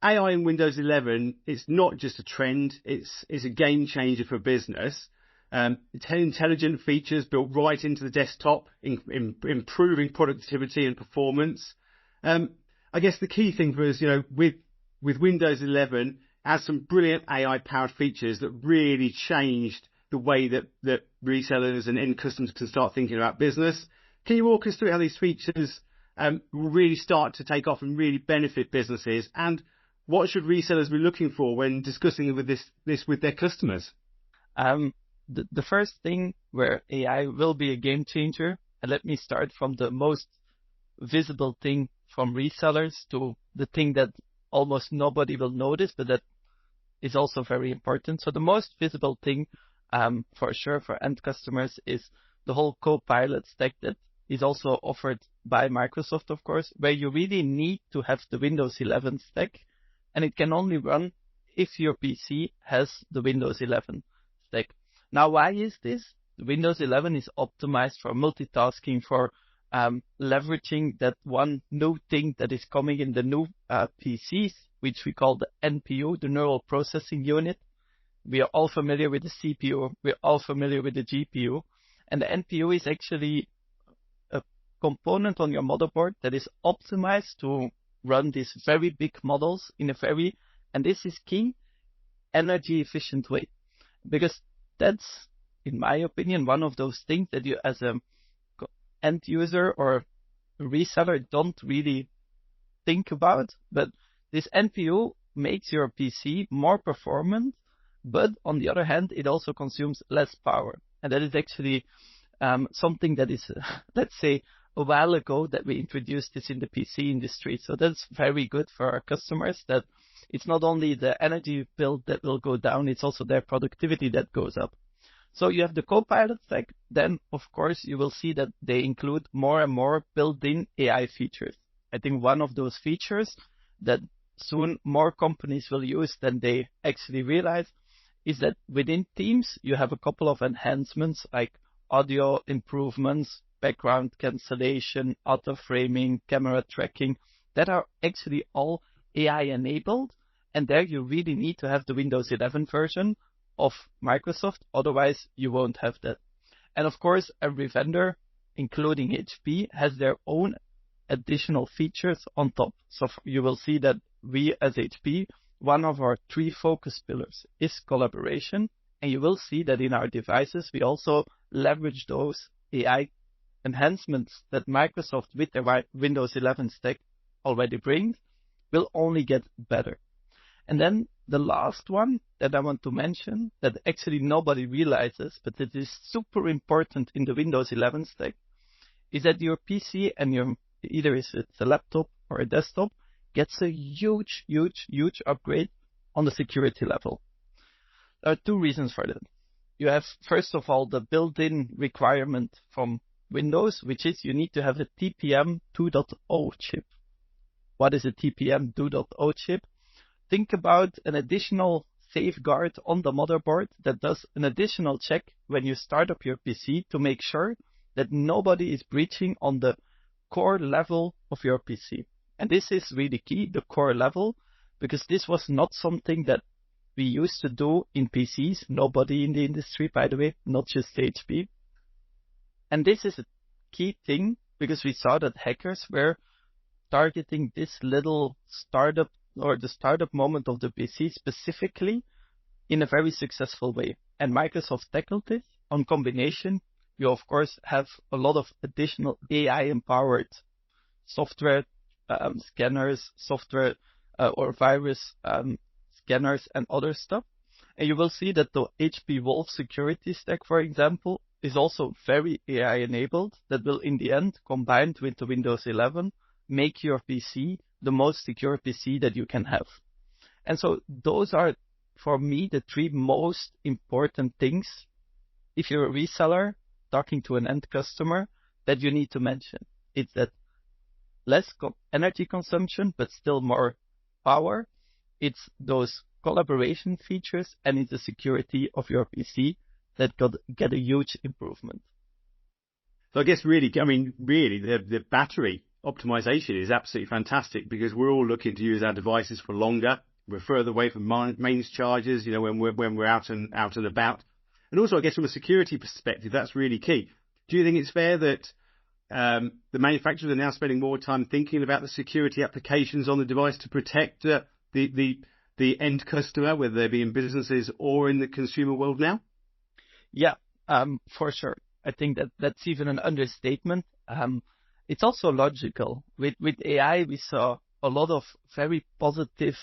AI in Windows 11, it's not just a trend, it's a game changer for business. It's intelligent features built right into the desktop, improving productivity and performance. I guess the key thing for us, with Windows 11, has some brilliant AI-powered features that really changed the way that resellers and end customers can start thinking about business. Can you walk us through how these features will really start to take off and really benefit businesses, and what should resellers be looking for when discussing this with their customers? The first thing where AI will be a game changer, and let me start from the most visible thing from resellers to the thing that almost nobody will notice, but that is also very important. So the most visible thing, for sure, for end customers is the whole Copilot stack that is also offered by Microsoft, of course, where you really need to have the Windows 11 stack, and it can only run if your PC has the Windows 11 stack. Now, why is this? Windows 11 is optimized for multitasking, for leveraging that one new thing that is coming in the new PCs, which we call the NPU, the Neural Processing Unit. We are all familiar with the CPU. We're all familiar with the GPU. And the NPU is actually a component on your motherboard that is optimized to run these very big models in a very, and this is key, energy efficient way. Because that's, in my opinion, one of those things that you as a end user or reseller don't really think about. But this NPU makes your PC more performant, but on the other hand, it also consumes less power. And that is actually something that is, let's say, a while ago that we introduced this in the PC industry. So that's very good for our customers, that it's not only the energy bill that will go down, it's also their productivity that goes up. So you have the Copilot stack, then of course you will see that they include more and more built-in AI features. I think one of those features that soon more companies will use than they actually realize is that within Teams you have a couple of enhancements like audio improvements, background cancellation, auto framing, camera tracking, that are actually all AI enabled. And there you really need to have the Windows 11 version of Microsoft, otherwise you won't have that. And of course, every vendor, including HP, has their own additional features on top. So you will see that we as HP, one of our 3 focus pillars is collaboration. And you will see that in our devices, we also leverage those AI enhancements that Microsoft with their Windows 11 stack already brings, will only get better. And then the last one that I want to mention that actually nobody realizes, but it is super important in the Windows 11 stack, is that your PC and your, either it's a laptop or a desktop, gets a huge upgrade on the security level. There are 2 reasons for that. You have, first of all, the built-in requirement from Windows, which is you need to have a TPM 2.0 chip. What is a TPM 2.0 chip? Think about an additional safeguard on the motherboard that does an additional check when you start up your PC to make sure that nobody is breaching on the core level of your PC. And this is really key, the core level, because this was not something that we used to do in PCs. Nobody in the industry, by the way, not just HP. And this is a key thing because we saw that hackers were targeting this little startup or the startup moment of the PC specifically in a very successful way. And Microsoft tackled this. On combination, you of course have a lot of additional AI-empowered software scanners, software or virus scanners and other stuff. And you will see that the HP Wolf security stack, for example, is also very AI-enabled that will in the end, combined with the Windows 11, make your PC the most secure PC that you can have. And so those are, for me, the 3 most important things, if you're a reseller talking to an end customer, that you need to mention. It's that less energy consumption, but still more power. It's those collaboration features, and it's the security of your PC that get a huge improvement. So I guess really, the battery optimization is absolutely fantastic because we're all looking to use our devices for longer. We're further away from mains charges, when we're out and about. And also, I guess from a security perspective, that's really key. Do you think it's fair that the manufacturers are now spending more time thinking about the security applications on the device to protect the end customer, whether they be in businesses or in the consumer world now? Yeah, for sure. I think that's even an understatement. It's also logical. With AI, we saw a lot of very positive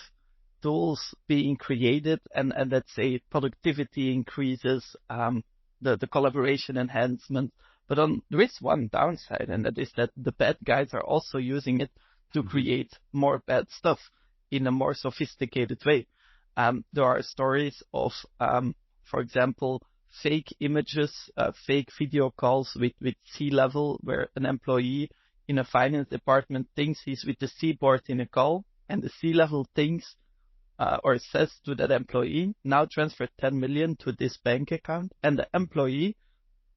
tools being created, and let's say productivity increases, the collaboration enhancement. But there is one downside, and that is that the bad guys are also using it to create more bad stuff in a more sophisticated way. There are stories of, for example, fake images, fake video calls with C-level, where an employee in a finance department thinks he's with the C-board in a call, and the C-level thinks or says to that employee, now transfer 10 million to this bank account, and the employee,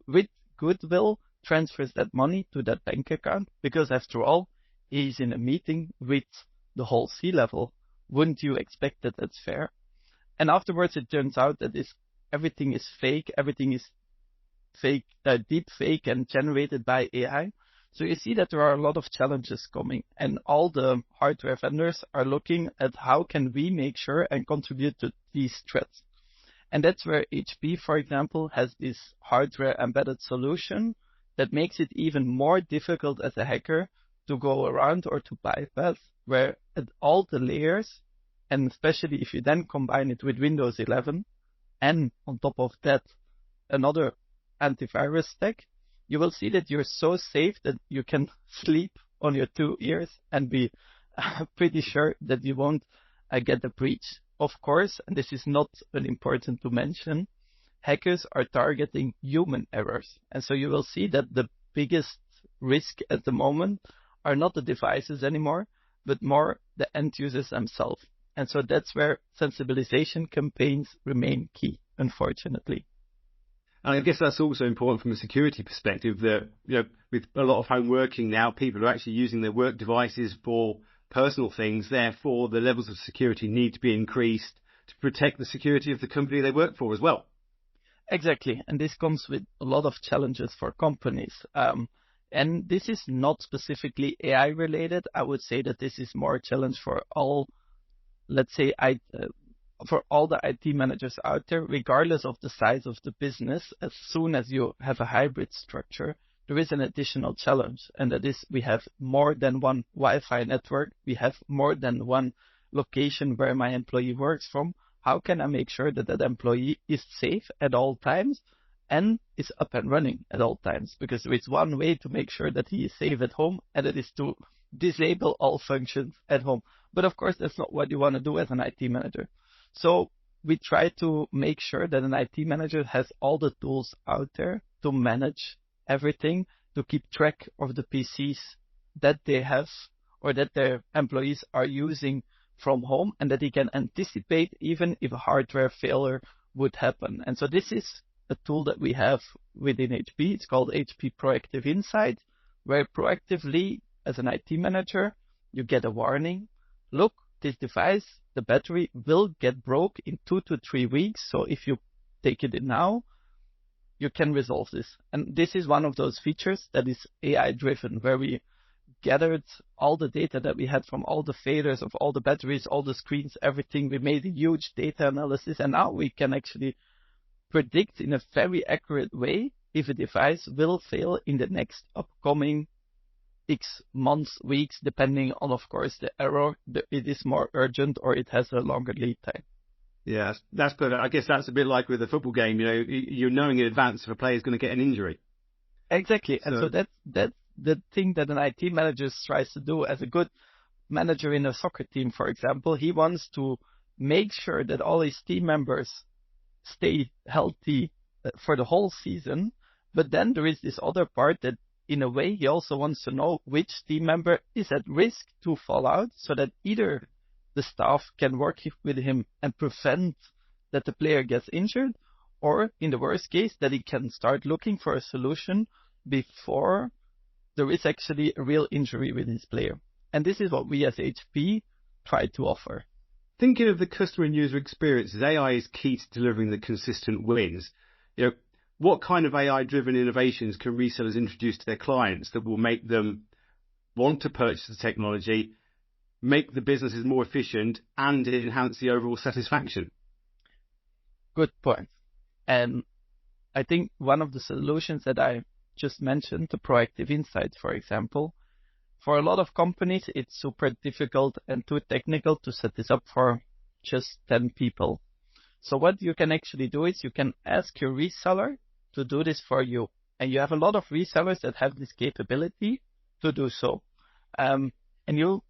with goodwill, transfers that money to that bank account, because after all, he's in a meeting with the whole C-level. Wouldn't you expect that that's fair? And afterwards, it turns out that everything is fake, deep fake and generated by AI. So you see that there are a lot of challenges coming, and all the hardware vendors are looking at how can we make sure and contribute to these threats. And that's where HP, for example, has this hardware embedded solution that makes it even more difficult as a hacker to go around or to bypass, where at all the layers, and especially if you then combine it with Windows 11, and on top of that, another antivirus stack, you will see that you're so safe that you can sleep on your 2 ears and be pretty sure that you won't get a breach. Of course, and this is not unimportant to mention, hackers are targeting human errors. And so you will see that the biggest risk at the moment are not the devices anymore, but more the end users themselves. And so that's where sensibilization campaigns remain key, unfortunately. And I guess that's also important from a security perspective that, with a lot of home working now, people are actually using their work devices for personal things. Therefore, the levels of security need to be increased to protect the security of the company they work for as well. Exactly. And this comes with a lot of challenges for companies. And this is not specifically AI related. I would say that this is more a challenge for all, let's say, for all the IT managers out there, regardless of the size of the business. As soon as you have a hybrid structure, there is an additional challenge, and that is we have more than one Wi-Fi network. We have more than one location where my employee works from. How can I make sure that that employee is safe at all times and is up and running at all times? Because there is one way to make sure that he is safe at home, and it is to disable all functions at home. But of course, that's not what you want to do as an IT manager. So we try to make sure that an IT manager has all the tools out there to manage everything, to keep track of the PCs that they have or that their employees are using from home, and that he can anticipate even if a hardware failure would happen. And so this is a tool that we have within HP. It's called HP Proactive Insight, where proactively, as an IT manager, you get a warning. Look, this device, the battery will get broke in 2 to 3 weeks. So if you take it in now, you can resolve this. And this is one of those features that is AI driven, where we gathered all the data that we had from all the failures of all the batteries, all the screens, everything. We made a huge data analysis, and now we can actually predict in a very accurate way if a device will fail in the next upcoming X months, weeks, depending on, of course, the error. It is more urgent or it has a longer lead time. Yeah, that's perfect. I guess that's a bit like with a football game. You're knowing in advance if a player is going to get an injury. Exactly. And so that's the thing that an IT manager tries to do as a good manager in a soccer team, for example. He wants to make sure that all his team members stay healthy for the whole season. But then there is this other part that, in a way, he also wants to know which team member is at risk to fall out, so that either the staff can work with him and prevent that the player gets injured, or in the worst case, that he can start looking for a solution before there is actually a real injury with this player. And this is what we as HP try to offer. Thinking of the customer and user experiences, AI is key to delivering the consistent wins. What kind of AI-driven innovations can resellers introduce to their clients that will make them want to purchase the technology, make the businesses more efficient, and enhance the overall satisfaction? Good point. And I think one of the solutions that I just mentioned, the proactive insights, for example, for a lot of companies, it's super difficult and too technical to set this up for just 10 people. So what you can actually do is you can ask your reseller to do this for you. And you have a lot of resellers that have this capability to do so. And you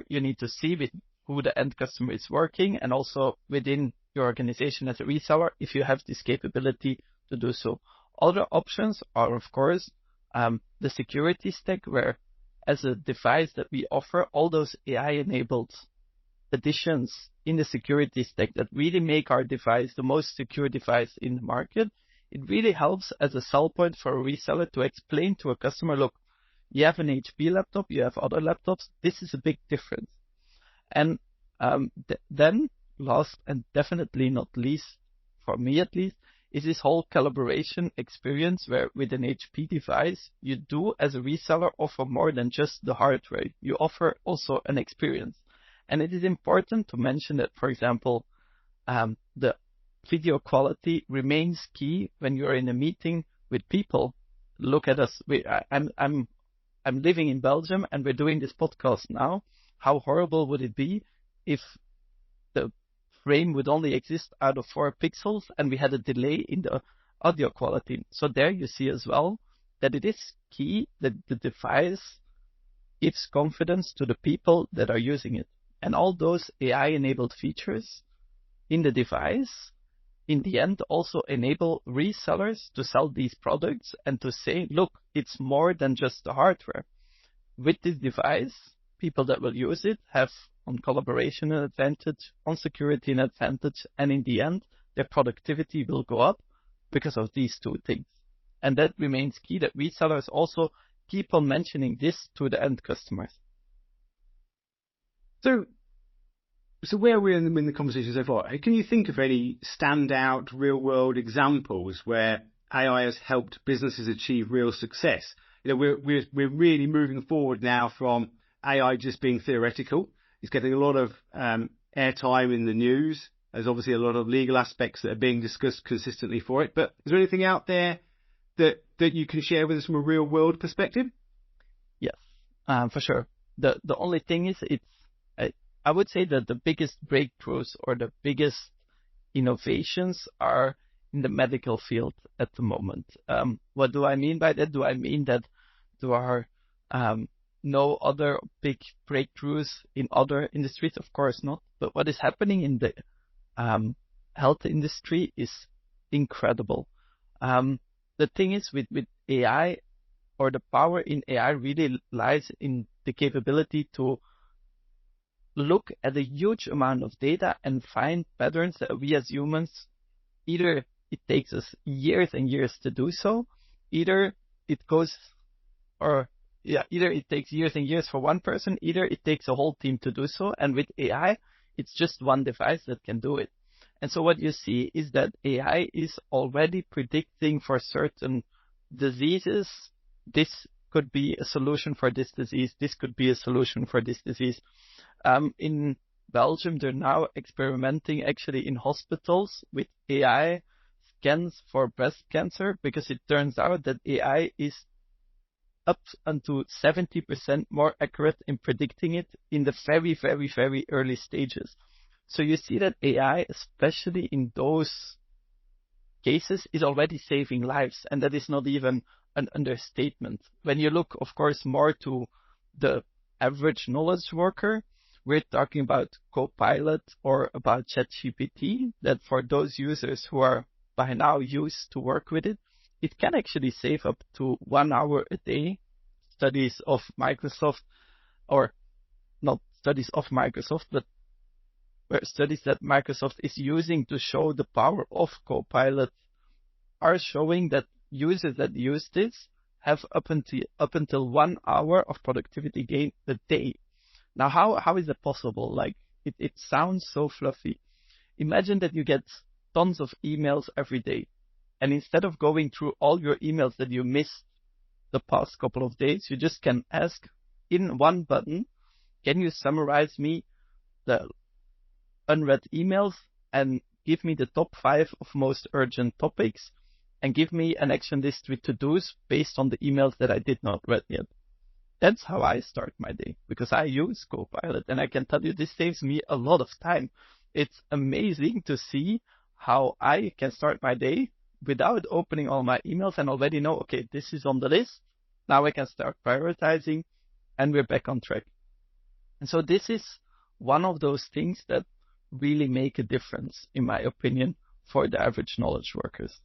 need to see with who the end customer is working, and also within your organization as a reseller, if you have this capability to do so. Other options are, of course, the security stack, where as a device that we offer all those AI-enabled additions in the security stack that really make our device the most secure device in the market. It really helps as a sell point for a reseller to explain to a customer, look, you have an HP laptop, you have other laptops, this is a big difference. And then last and definitely not least, for me at least, is this whole collaboration experience where with an HP device, you do as a reseller offer more than just the hardware. You offer also an experience. And it is important to mention that, for example, the video quality remains key when you're in a meeting with people. Look at us. I'm living in Belgium and we're doing this podcast now. How horrible would it be if the frame would only exist out of 4 pixels and we had a delay in the audio quality? So there you see as well that it is key that the device gives confidence to the people that are using it. And all those AI-enabled features in the device, in the end, also enable resellers to sell these products and to say, look, it's more than just the hardware. With this device, people that will use it have on collaboration an advantage, on security an advantage, and in the end, their productivity will go up because of these two things. And that remains key, that resellers also keep on mentioning this to the end customers. So where are we in the conversation so far? Can you think of any standout real-world examples where AI has helped businesses achieve real success? We're really moving forward now from AI just being theoretical. It's getting a lot of airtime in the news. There's obviously a lot of legal aspects that are being discussed consistently for it. But is there anything out there that you can share with us from a real-world perspective? Yes, for sure. The only thing is, I would say that the biggest breakthroughs or the biggest innovations are in the medical field at the moment. What do I mean by that? Do I mean that there are no other big breakthroughs in other industries? Of course not. But what is happening in the health industry is incredible. The thing is with AI, or the power in AI really lies in the capability to look at a huge amount of data and find patterns that we as humans, either it takes us years and years to do so, either it takes years and years for one person, either it takes a whole team to do so. And with AI, it's just one device that can do it. And so what you see is that AI is already predicting for certain diseases, this could be a solution for this disease, this could be a solution for this disease. In Belgium, they're now experimenting actually in hospitals with AI scans for breast cancer, because it turns out that AI is up unto 70% more accurate in predicting it in the very, very, very early stages. So you see that AI, especially in those cases, is already saving lives, and that is not even an understatement. When you look, of course, more to the average knowledge worker, we're talking about Copilot or about ChatGPT, that for those users who are by now used to work with it, it can actually save up to 1 hour a day. Studies of Microsoft, or not studies of Microsoft, but studies that Microsoft is using to show the power of Copilot are showing that users that use this have up until 1 hour of productivity gain a day. Now, how is it possible? Like, it sounds so fluffy. Imagine that you get tons of emails every day. And instead of going through all your emails that you missed the past couple of days, you just can ask in one button, can you summarize me the unread emails and give me the top 5 of most urgent topics and give me an action list with to-dos based on the emails that I did not read yet. That's how I start my day, because I use Copilot, and I can tell you this saves me a lot of time. It's amazing to see how I can start my day without opening all my emails and already know, okay, this is on the list. Now I can start prioritizing and we're back on track. And so this is one of those things that really make a difference, in my opinion, for the average knowledge workers.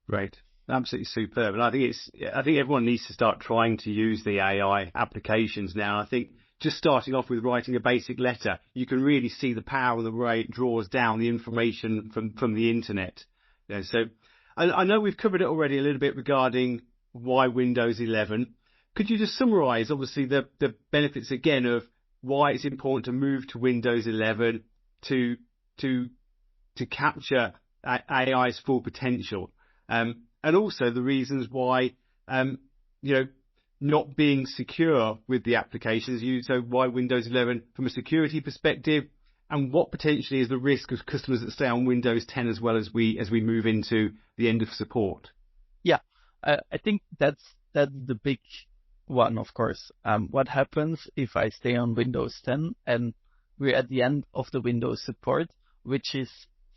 Great. Absolutely superb. And I think everyone needs to start trying to use the AI applications now. I think just starting off with writing a basic letter, you can really see the power of the way it draws down the information from the internet. You know, so I know we've covered it already a little bit regarding why Windows 11. Could you just summarize, obviously, the benefits again of why it's important to move to Windows 11 to capture AI's full potential, and also the reasons why not being secure with the applications, so why Windows 11 from a security perspective, and what potentially is the risk of customers that stay on Windows 10 as well as we move into the end of support? Yeah, I think that's the big one, of course. What happens if I stay on Windows 10 and we're at the end of the Windows support, which is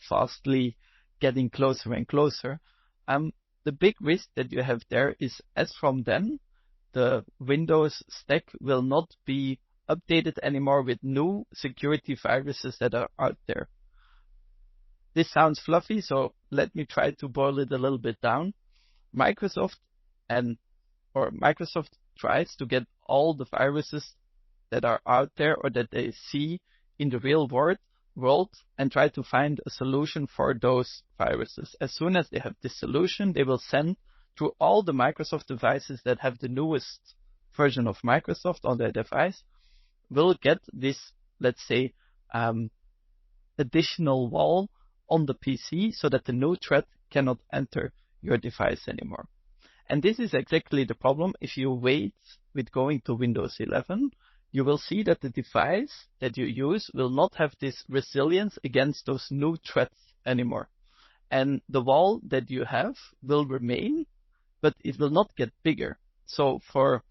fastly getting closer and closer? The big risk that you have there is, as from then, the Windows stack will not be updated anymore with new security viruses that are out there. This sounds fluffy, so let me try to boil it a little bit down. Microsoft tries to get all the viruses that are out there or that they see in the real world and try to find a solution for those viruses. As soon as they have this solution, they will send to all the Microsoft devices that have the newest version of Microsoft on their device, will get this, let's say, additional wall on the PC so that the new threat cannot enter your device anymore. And this is exactly the problem. If you wait with going to Windows 11, you will see that the device that you use will not have this resilience against those new threats anymore. And the wall that you have will remain, but it will not get bigger. So for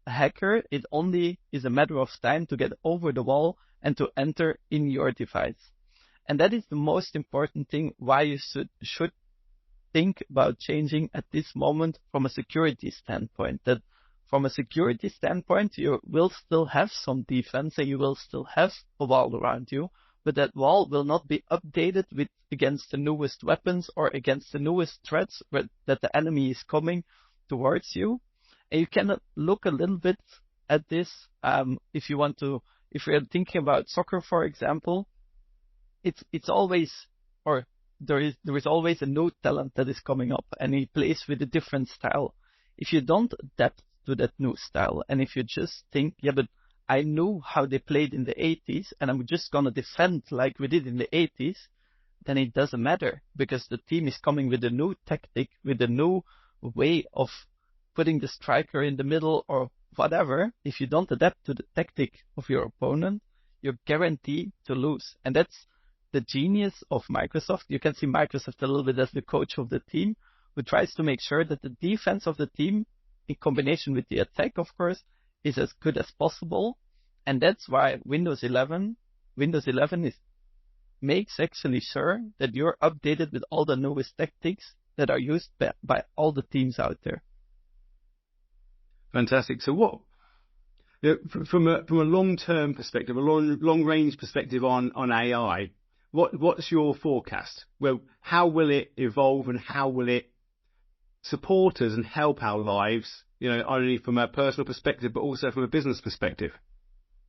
a hacker, it only is a matter of time to get over the wall and to enter in your device. And that is the most important thing why you should think about changing at this moment from a security standpoint. That from a security standpoint, you will still have some defense and you will still have a wall around you, but that wall will not be updated against the newest weapons or against the newest threats that the enemy is coming towards you. And you can look a little bit at this if you're thinking about soccer, for example. It's always, or there is always a new talent that is coming up and he plays with a different style. If you don't adapt to that new style, and if you just think, yeah, but I knew how they played in the 80s and I'm just going to defend like we did in the 80s, then it doesn't matter because the team is coming with a new tactic, with a new way of putting the striker in the middle or whatever. If you don't adapt to the tactic of your opponent, you're guaranteed to lose. And that's the genius of Microsoft. You can see Microsoft a little bit as the coach of the team, who tries to make sure that the defense of the team, in combination with the attack, of course, is as good as possible. And that's why Windows 11 makes actually sure that you're updated with all the newest tactics that are used by all the teams out there. Fantastic. So what, from a long-term perspective, a long-range perspective on AI, what's your forecast? Well, how will it evolve and how will it support us and help our lives, only from a personal perspective, but also from a business perspective?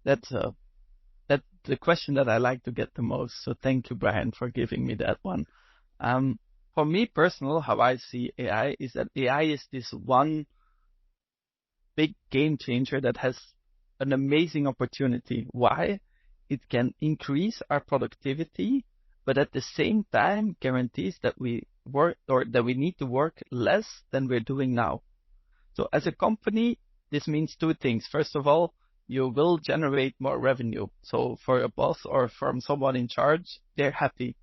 That's the question that I like to get the most. So thank you, Brian, for giving me that one. For me personal, how I see AI is that AI is this one big game changer that has an amazing opportunity. Why? It can increase our productivity, but at the same time guarantees that we work or that we need to work less than we're doing now. So as a company, this means two things. First of all, you will generate more revenue. So for a boss or from someone in charge, they're happy.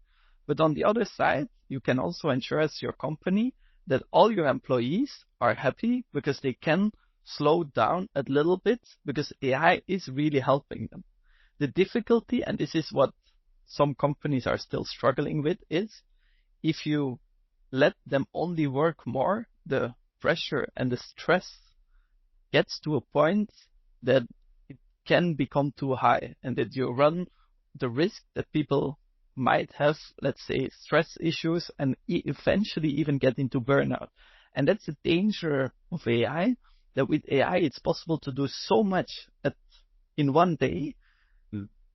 But on the other side, you can also ensure as your company that all your employees are happy because they can slow down a little bit because AI is really helping them. The difficulty, and this is what some companies are still struggling with, is if you let them only work more, the pressure and the stress gets to a point that it can become too high and that you run the risk that people might have, let's say, stress issues and eventually even get into burnout. And that's the danger of AI, that with AI it's possible to do so much in one day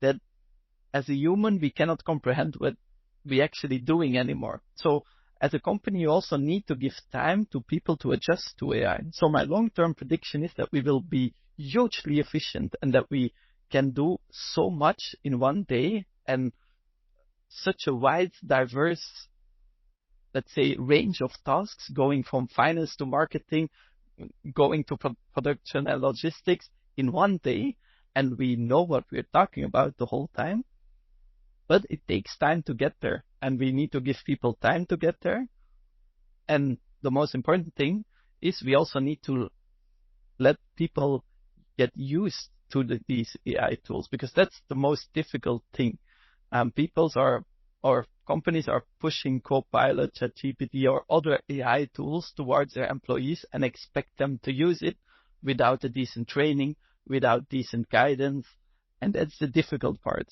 that as a human we cannot comprehend what we're actually doing anymore. So as a company, you also need to give time to people to adjust to AI. So my long-term prediction is that we will be hugely efficient and that we can do so much in one day and such a wide, diverse, let's say, range of tasks, going from finance to marketing, going to production and logistics in one day. And we know what we're talking about the whole time. But it takes time to get there, and we need to give people time to get there. And the most important thing is we also need to let people get used to these AI tools, because that's the most difficult thing. Companies are pushing Copilot, ChatGPT, or other AI tools towards their employees and expect them to use it without a decent training, without decent guidance, and that's the difficult part.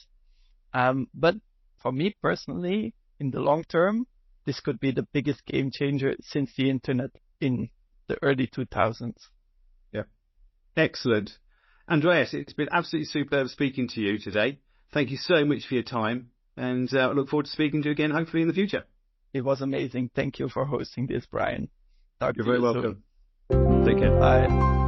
But for me personally, in the long term, this could be the biggest game changer since the internet in the early 2000s. Yeah. Excellent. Andreas, it's been absolutely superb speaking to you today. Thank you so much for your time, and I look forward to speaking to you again, hopefully in the future. It was amazing. Thank you for hosting this, Brian. You're very welcome. Take care. Bye.